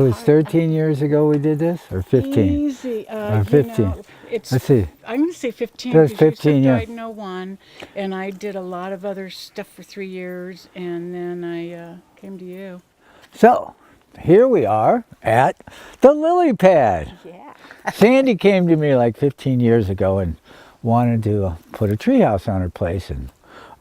It was 13 years ago we did this, or 15? Easy. Or 15. You know, it's, Let's see. I'm going to say 15 That's because 15, you yeah. died in '01, and I did a lot of other stuff for 3 years, and then I came to you. So, here we are at the lily pad. Yeah. Sandy came to me like 15 years ago and wanted to put a treehouse on her place and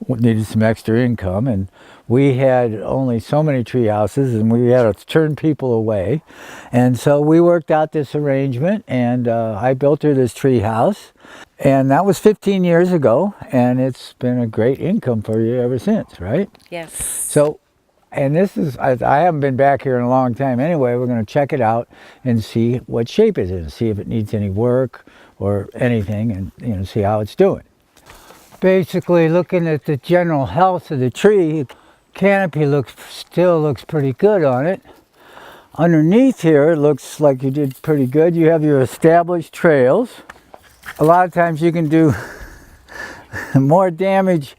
needed some extra income, and we had only so many tree houses and we had to turn people away, and so we worked out this arrangement, and I built her this tree house, and that was 15 years ago, and it's been a great income for you ever since, right? Yes. So, and this is, I haven't been back here in a long time anyway. We're going to check it out and see what shape it's in, see if it needs any work or anything, and see how it's doing. Basically, looking at the general health of the tree, canopy still looks pretty good on it. Underneath here, it looks like you did pretty good. You have your established trails. A lot of times you can do more damage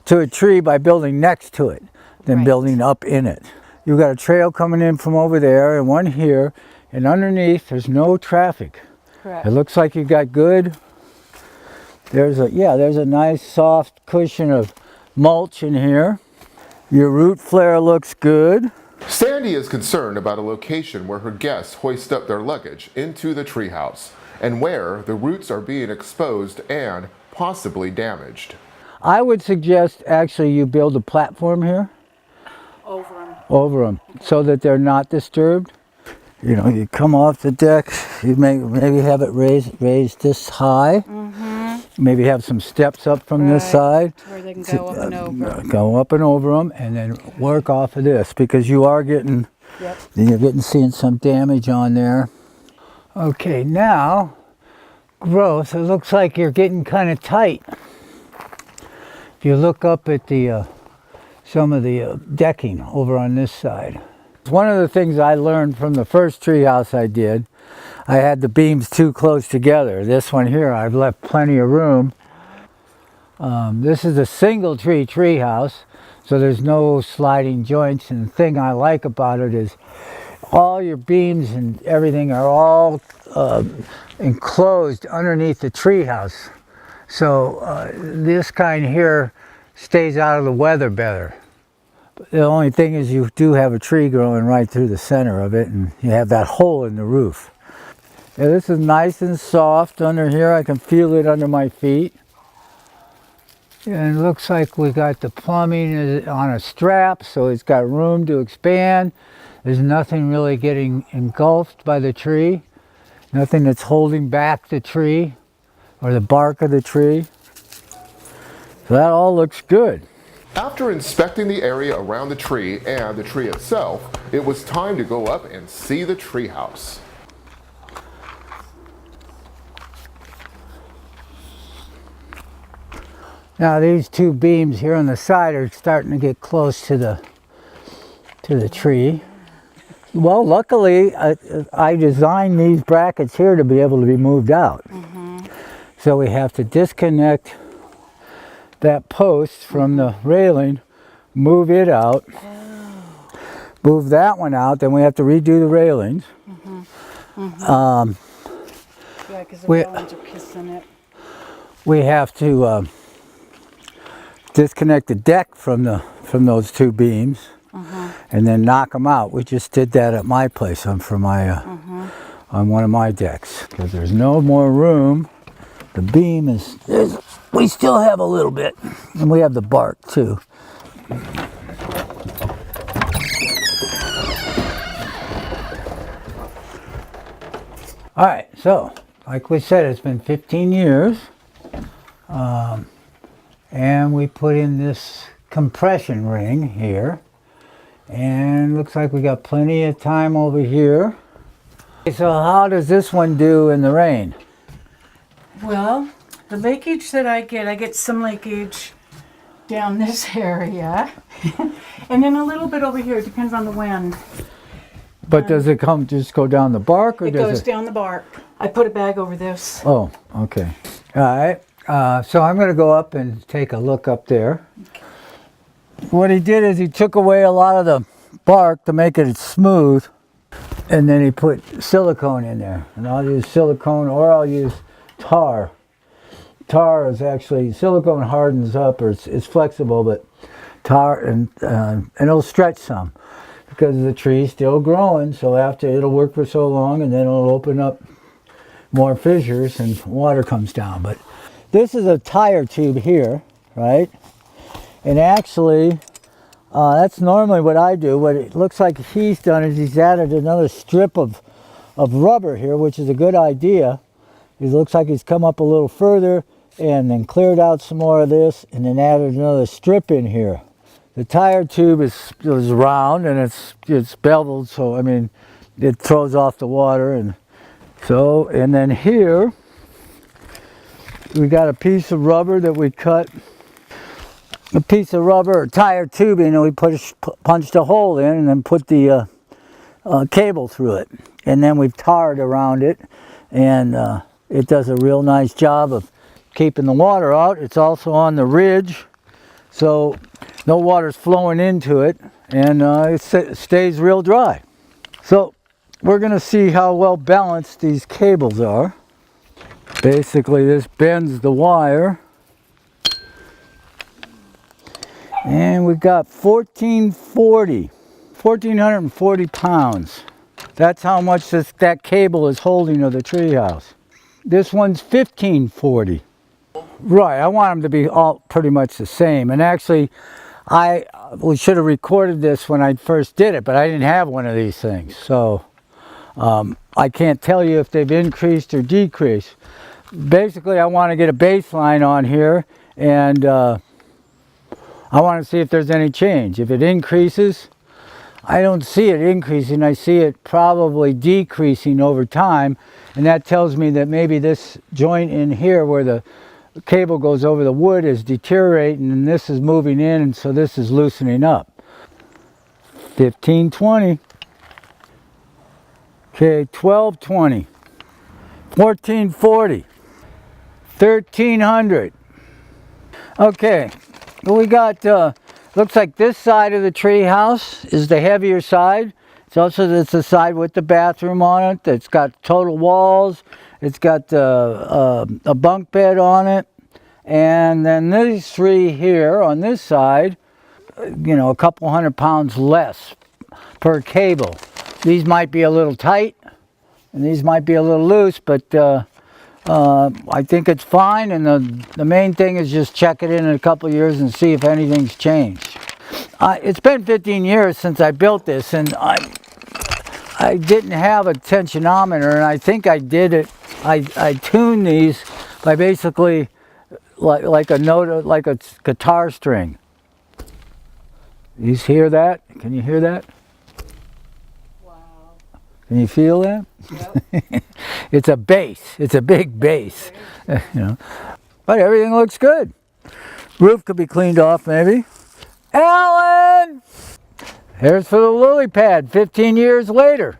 to a tree by building next to it than building up in it. You've got a trail coming in from over there and one here, and underneath there's no traffic. Correct. It looks like you got good. There's a nice soft cushion of mulch in here. Your root flare looks good. Sandy is concerned about a location where her guests hoist up their luggage into the treehouse and where the roots are being exposed and possibly damaged. I would suggest actually you build a platform here. Over them, so that they're not disturbed. You know, you come off the deck, you maybe have it raised this high. Maybe have some steps up from this side. Where they can go up and over. Go up and over them, and then work off of this, because you are getting, seeing some damage on there. Okay, now, growth, it looks like you're getting kind of tight. If you look up at the some of the decking over on this side. One of the things I learned from the first treehouse I did, I had the beams too close together. This one here, I've left plenty of room. This is a single tree treehouse, so there's no sliding joints, and the thing I like about it is all your beams and everything are all enclosed underneath the treehouse. So this kind here stays out of the weather better. The only thing is you do have a tree growing right through the center of it, and you have that hole in the roof. Yeah, this is nice and soft under here. I can feel it under my feet. And it looks like we got the plumbing on a strap, so it's got room to expand. There's nothing really getting engulfed by the tree. Nothing that's holding back the tree or the bark of the tree. So that all looks good. After inspecting the area around the tree and the tree itself, it was time to go up and see the treehouse. Now these two beams here on the side are starting to get close to the tree. Well, luckily I designed these brackets here to be able to be moved out. So we have to disconnect that post from the railing, move it out, move that one out, then we have to redo the railings. Yeah, because the railings are kissing it. We have to disconnect the deck from those two beams, and then knock them out. We just did that at my place on one of my decks, because there's no more room. The beam we still have a little bit, and we have the bark too. All right, so like we said, it's been 15 years, and we put in this compression ring here, and looks like we got plenty of time over here. So how does this one do in the rain? Well, the leakage that I get some leakage down this area, and then a little bit over here. It depends on the wind. But does it just go down the bark, or it goes down the bark? I put a bag over this. Oh, okay. All right. So I'm going to go up and take a look up there. Okay. What he did is he took away a lot of the bark to make it smooth. And then he put silicone in there. And I'll use silicone or I'll use tar. Tar is actually, silicone hardens up, or it's flexible, but tar, and it'll stretch some because the tree's still growing. So after, it'll work for so long, and then it'll open up more fissures and water comes down. But this is a tire tube here, right? And actually, that's normally what I do. What it looks like he's done is he's added another strip of rubber here, which is a good idea. It looks like he's come up a little further and then cleared out some more of this and then added another strip in here. The tire tube is round and it's beveled, so I mean it throws off the water. And so, and then here we got a piece of rubber that we cut, a piece of rubber or tire tubing, and we punched a hole in and then put the cable through it, and then we've tarred around it, and it does a real nice job of keeping the water out. It's also on the ridge, so no water's flowing into it, and it stays real dry. So we're going to see how well balanced these cables are. Basically, this bends the wire, and we've got 1,440 pounds. That's how much that cable is holding of the treehouse. This one's 1,540. Right, I want them to be all pretty much the same. And actually, we should have recorded this when I first did it, but I didn't have one of these things. So I can't tell you if they've increased or decreased. Basically, I want to get a baseline on here, and I want to see if there's any change. If it increases, I don't see it increasing. I see it probably decreasing over time, and that tells me that maybe this joint in here where the cable goes over the wood is deteriorating, and this is moving in, and so this is loosening up. 1520. Okay, 1220. 1440. 1300. Okay, well, we got looks like this side of the tree house is the heavier side. It's the side with the bathroom on it. It's got total walls. It's got a bunk bed on it. And then these three here on this side, you know, a couple 100 pounds less per cable. These might be a little tight and these might be a little loose, but I think it's fine, and the main thing is just check it in a couple of years and see if anything's changed. It's been 15 years since I built this, and I didn't have a tensionometer, and I think I did it. I tuned these by basically like a note, like a guitar string. You hear that? Can you hear that? Wow. Can you feel that? Yep. It's a bass. It's a big bass. You know. But everything looks good. Roof could be cleaned off maybe. Alan! Here's for the lily pad 15 years later.